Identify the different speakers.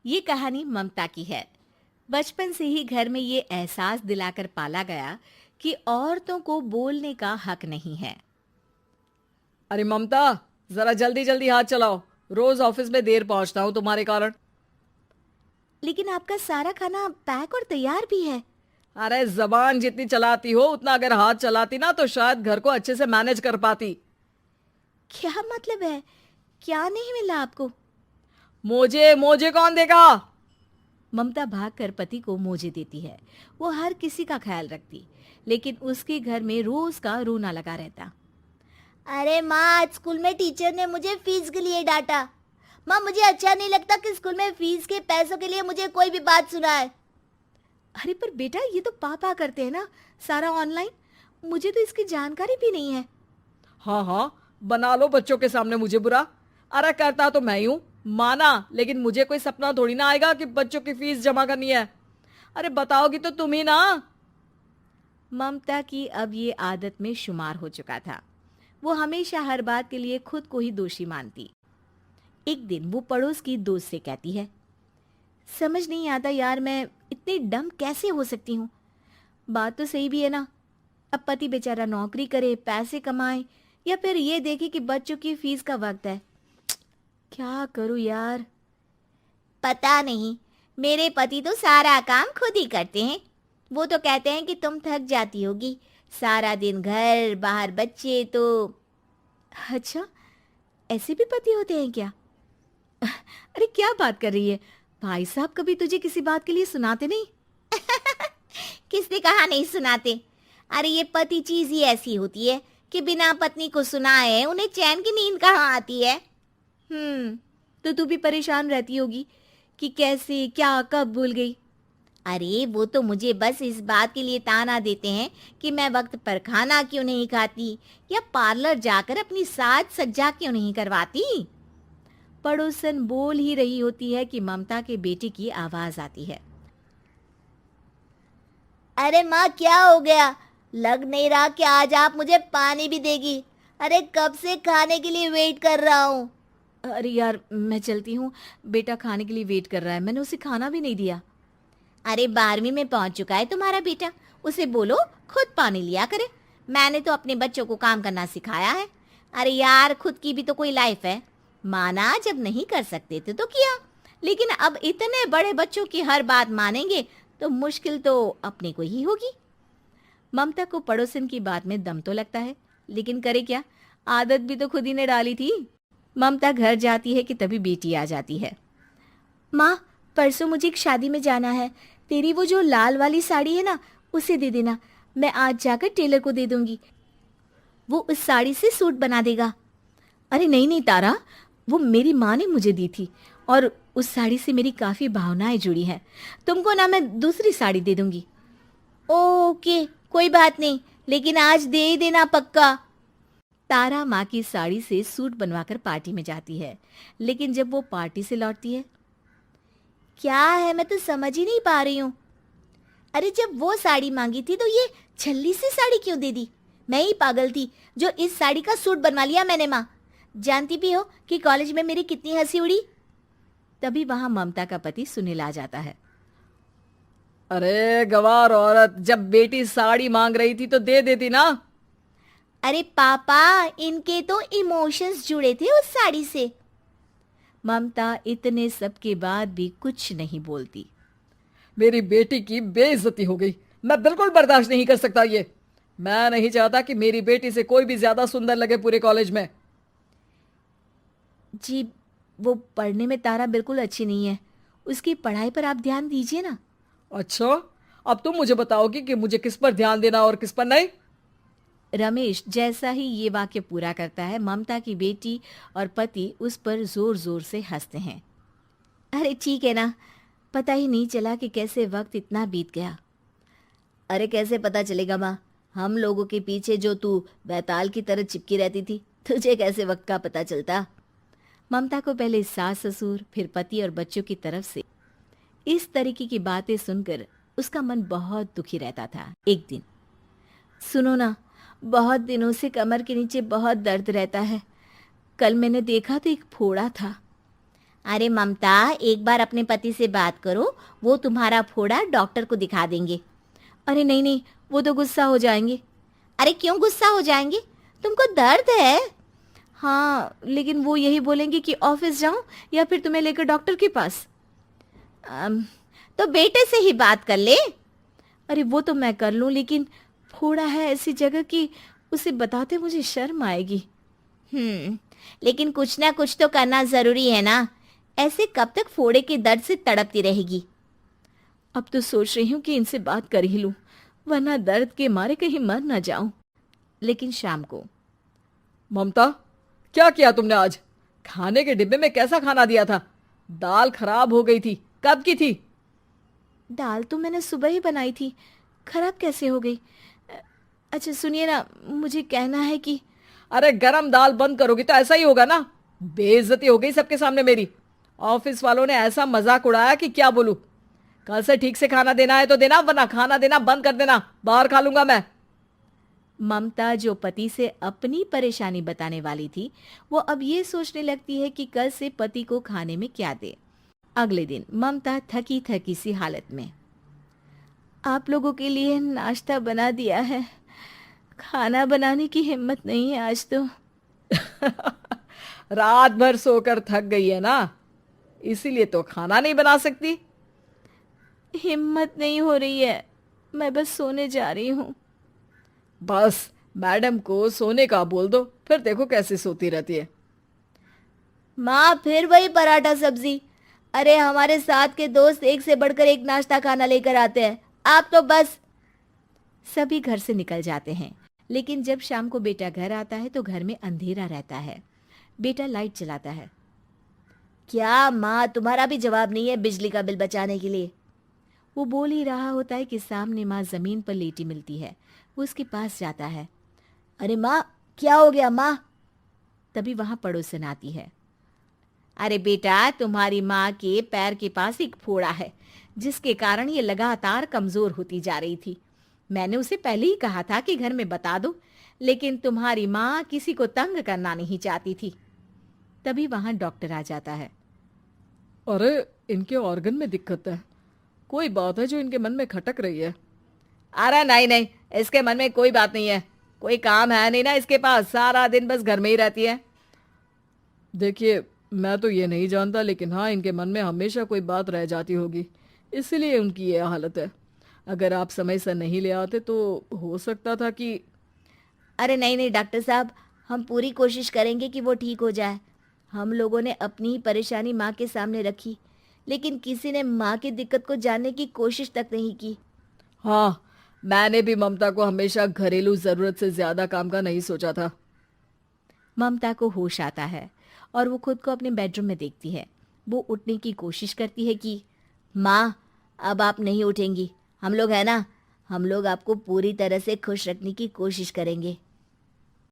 Speaker 1: ये कहानी ममता की है। बचपन से ही घर में ये एहसास दिलाकर पाला गया कि औरतों को बोलने का हक नहीं है।
Speaker 2: अरे ममता, जरा जल्दी जल्दी हाथ चलाओ। रोज ऑफिस में देर पहुंचता हूँ तुम्हारे कारण।
Speaker 1: लेकिन आपका सारा खाना पैक और तैयार भी है।
Speaker 2: अरे जबान जितनी चलाती हो उतना अगर हाथ चलाती ना तो शायद घर को अच्छे से मैनेज कर पाती।
Speaker 1: क्या मतलब है? क्या नहीं मिला आपको?
Speaker 2: मोजे मोजे कौन देगा?
Speaker 1: ममता भागकर पति को मोजे देती है। वो हर किसी का ख्याल रखती, लेकिन उसके घर में रोज का रोना लगा रहता।
Speaker 3: अरे माँ, आज स्कूल में टीचर ने मुझे फीस के लिए डांटा। माँ, मुझे अच्छा नहीं लगता कि स्कूल में फीस के पैसों के लिए मुझे कोई भी बात सुनाए।
Speaker 1: अरे पर बेटा, ये तो पापा करते हैं ना, सारा ऑनलाइन। मुझे तो इसकी जानकारी भी नहीं है।
Speaker 2: हाँ हाँ, बना लो बच्चों के सामने मुझे बुरा। अरे करता तो मैं ही हूँ, माना, लेकिन मुझे कोई सपना थोड़ी ना आएगा कि बच्चों की फीस जमा करनी है। अरे बताओगी तो तुम ही ना।
Speaker 1: ममता की अब ये आदत में शुमार हो चुका था। वो हमेशा हर बात के लिए खुद को ही दोषी मानती। एक दिन वो पड़ोस की दोस्त से कहती है, समझ नहीं आता यार, मैं इतनी डम कैसे हो सकती हूँ। बात तो सही भी है ना। अब पति बेचारा नौकरी करे, पैसे कमाए, या फिर ये देखे कि बच्चों की फीस का वक्त है। क्या करूँ यार।
Speaker 3: पता नहीं, मेरे पति तो सारा काम खुद ही करते हैं। वो तो कहते हैं कि तुम थक जाती होगी, सारा दिन घर बाहर बच्चे। तो
Speaker 1: अच्छा, ऐसे भी पति होते हैं क्या? अरे क्या बात कर रही है? भाई साहब कभी तुझे किसी बात के लिए सुनाते नहीं?
Speaker 3: किसने कहा नहीं सुनाते? अरे ये पति चीज ही ऐसी होती है कि बिना पत्नी को सुनाए उन्हें चैन की नींद कहाँ आती है।
Speaker 1: तो तू भी परेशान रहती होगी कि कैसे, क्या, कब भूल गई।
Speaker 3: अरे वो तो मुझे बस इस बात के लिए ताना देते हैं कि मैं वक्त पर खाना क्यों नहीं खाती या पार्लर जाकर अपनी साज सज्जा क्यों नहीं करवाती।
Speaker 1: पड़ोसन बोल ही रही होती है कि ममता के बेटे की आवाज आती है।
Speaker 3: अरे माँ, क्या हो गया? लग नहीं रहा कि आज आप मुझे पानी भी देगी। अरे कब से खाने के लिए वेट कर रहा हूँ।
Speaker 1: अरे यार, मैं चलती हूँ। बेटा खाने के लिए वेट कर रहा है, मैंने उसे खाना भी नहीं दिया।
Speaker 3: अरे 12वीं में पहुंच चुका है तुम्हारा बेटा, उसे बोलो खुद पानी लिया करे। मैंने तो अपने बच्चों को काम करना सिखाया है। अरे यार, खुद की भी तो कोई लाइफ है। माना जब नहीं कर सकते थे तो किया, लेकिन अब इतने बड़े बच्चों की हर बात मानेंगे तो मुश्किल तो अपने को ही होगी।
Speaker 1: ममता को पड़ोसन की बात में दम तो लगता है, लेकिन करे क्या, आदत भी तो खुद ही ने डाली थी। ममता घर जाती है कि तभी बेटी आ जाती है। माँ, परसों मुझे एक शादी में जाना है। तेरी वो जो लाल वाली साड़ी है ना, उसे दे देना। मैं आज जाकर टेलर को दे दूंगी, वो उस साड़ी से सूट बना देगा। अरे नहीं नहीं तारा, वो मेरी माँ ने मुझे दी थी और उस साड़ी से मेरी काफ़ी भावनाएं जुड़ी हैं। तुमको ना मैं दूसरी साड़ी दे दूंगी।
Speaker 3: ओके, कोई बात नहीं, लेकिन आज दे ही देना पक्का।
Speaker 1: तारा माँ की साड़ी से सूट बनवाकर पार्टी में जाती है, लेकिन जब वो पार्टी से लौटती है,
Speaker 3: क्या है, मैं तो समझ ही नहीं पा रही हूँ। अरे जब वो साड़ी मांगी थी तो ये छल्ली सी साड़ी क्यों दे दी? मैं ही पागल थी जो इस साड़ी का सूट बनवा लिया मैंने। माँ, जानती भी हो कि कॉलेज में मेरी कितनी हंसी उड़ी।
Speaker 1: तभी वहां ममता का पति सुनील आ जाता है।
Speaker 2: अरे गवार औरत, जब बेटी साड़ी मांग रही थी तो दे देती ना।
Speaker 3: अरे पापा, इनके तो इमोशंस जुड़े थे उस साड़ी से।
Speaker 1: ममता इतने सब के बाद भी कुछ नहीं बोलती।
Speaker 2: मेरी बेटी की बेइज्जती हो गई, मैं बिल्कुल बर्दाश्त नहीं कर सकता ये। मैं नहीं चाहता कि मेरी बेटी से कोई भी ज्यादा सुंदर लगे पूरे कॉलेज में।
Speaker 1: जी, वो पढ़ने में तारा बिल्कुल अच्छी नहीं है, उसकी पढ़ाई पर आप ध्यान दीजिए ना।
Speaker 2: अच्छा, अब तुम मुझे बताओगी कि मुझे किस पर ध्यान देना और किस पर नहीं।
Speaker 1: रमेश जैसा ही ये वाक्य पूरा करता है, ममता की बेटी और पति उस पर जोर जोर से हंसते हैं। अरे ठीक है ना, पता ही नहीं चला कि कैसे वक्त इतना बीत गया।
Speaker 3: अरे कैसे पता चलेगा माँ, हम लोगों के पीछे जो तू बैताल की तरह चिपकी रहती थी, तुझे कैसे वक्त का पता चलता।
Speaker 1: ममता को पहले सास ससुर, फिर पति और बच्चों की तरफ से इस तरीके की बातें सुनकर उसका मन बहुत दुखी रहता था। एक दिन, सुनो ना, बहुत दिनों से कमर के नीचे बहुत दर्द रहता है। कल मैंने देखा तो एक फोड़ा था।
Speaker 3: अरे ममता, एक बार अपने पति से बात करो, वो तुम्हारा फोड़ा डॉक्टर को दिखा देंगे।
Speaker 1: अरे नहीं नहीं, वो तो गुस्सा हो जाएंगे।
Speaker 3: अरे क्यों गुस्सा हो जाएंगे? तुमको दर्द है?
Speaker 1: हाँ, लेकिन वो यही बोलेंगे कि ऑफिस जाऊं या फिर तुम्हें लेकर डॉक्टर के पास।
Speaker 3: तो बेटे से ही बात कर ले।
Speaker 1: अरे वो तो मैं कर लूं, लेकिन फोड़ा है ऐसी जगह कि उसे बताते मुझे शर्म आएगी।
Speaker 3: लेकिन कुछ ना कुछ तो करना जरूरी है ना। ऐसे कब तक फोड़े के दर्द से तड़पती रहेगी?
Speaker 1: अब तो सोच रही हूँ कि इनसे बात कर ही लूं, वरना दर्द के मारे कहीं मर ना जाऊं। लेकिन शाम को,
Speaker 2: ममता, क्या किया तुमने आज? खाने के डिब्बे में कैसा खाना दिया था? दाल खराब हो गई थी। कब की थी?
Speaker 1: दाल तो मैंने सुबह ही बनाई थी, खराब कैसे हो गई? अच्छा सुनिए ना, मुझे कहना है कि
Speaker 2: अरे गरम दाल बंद करोगी तो ऐसा ही होगा ना। बेइज्जती हो गई सबके सामने मेरी। ऑफिस वालों ने ऐसा मजाक उड़ाया कि क्या बोलूं। कल से ठीक से खाना देना है तो देना, वरना खाना देना बंद कर देना। बाहर खा लूंगा मैं।
Speaker 1: ममता, जो पति से अपनी परेशानी बताने वाली थी, वो अब ये सोचने लगती है कि कल से पति को खाने में क्या दे। अगले दिन ममता थकी थकी सी हालत में, आप लोगों के लिए नाश्ता बना दिया है, खाना बनाने की हिम्मत नहीं है आज तो।
Speaker 2: रात भर सोकर थक गई है ना, इसीलिए तो खाना नहीं बना सकती।
Speaker 1: हिम्मत नहीं हो रही है, मैं बस सोने जा रही हूँ।
Speaker 2: बस मैडम को सोने का बोल दो, फिर देखो कैसे सोती रहती है।
Speaker 3: माँ, फिर वही पराठा सब्जी। अरे हमारे साथ के दोस्त एक से बढ़कर एक नाश्ता खाना लेकर आते हैं, आप तो बस।
Speaker 1: सभी घर से निकल जाते हैं, लेकिन जब शाम को बेटा घर आता है तो घर में अंधेरा रहता है। बेटा लाइट चलाता है।
Speaker 3: क्या माँ, तुम्हारा भी जवाब नहीं है बिजली का बिल बचाने के लिए?
Speaker 1: वो बोल ही रहा होता है कि सामने माँ जमीन पर लेटी मिलती है। वो उसके पास जाता है।
Speaker 3: अरे माँ, क्या हो गया माँ?
Speaker 1: तभी वहां पड़ोसन आती है।
Speaker 3: अरे बेटा, तुम्हारी माँ के पैर के पास एक फोड़ा है,
Speaker 1: जिसके कारण ये लगातार कमजोर होती जा रही थी। मैंने उसे पहले ही कहा था कि घर में बता दो, लेकिन तुम्हारी माँ किसी को तंग करना नहीं चाहती थी। तभी वहां डॉक्टर आ जाता है।
Speaker 2: अरे इनके ऑर्गन में दिक्कत है, कोई बात है जो इनके मन में खटक रही है। अरे नहीं नहीं, इसके मन में कोई बात नहीं है। कोई काम है नहीं ना इसके पास, सारा दिन बस घर में ही रहती है। देखिए, मैं तो ये नहीं जानता, लेकिन हाँ, इनके मन में हमेशा कोई बात रह जाती होगी, इसीलिए उनकी ये हालत है। अगर आप समय से नहीं ले आते तो हो सकता था कि।
Speaker 3: अरे नहीं नहीं डॉक्टर साहब, हम पूरी कोशिश करेंगे कि वो ठीक हो जाए। हम लोगों ने अपनी ही परेशानी माँ के सामने रखी, लेकिन किसी ने माँ की दिक्कत को जानने की कोशिश तक नहीं की।
Speaker 2: हाँ, मैंने भी ममता को हमेशा घरेलू जरूरत से ज्यादा काम का नहीं सोचा था।
Speaker 1: ममता को होश आता है और वो खुद को अपने बेडरूम में देखती है। वो उठने की कोशिश करती है कि
Speaker 3: माँ, अब आप नहीं उठेंगी। हम लोग है ना, हम लोग आपको पूरी तरह से खुश रखने की कोशिश करेंगे।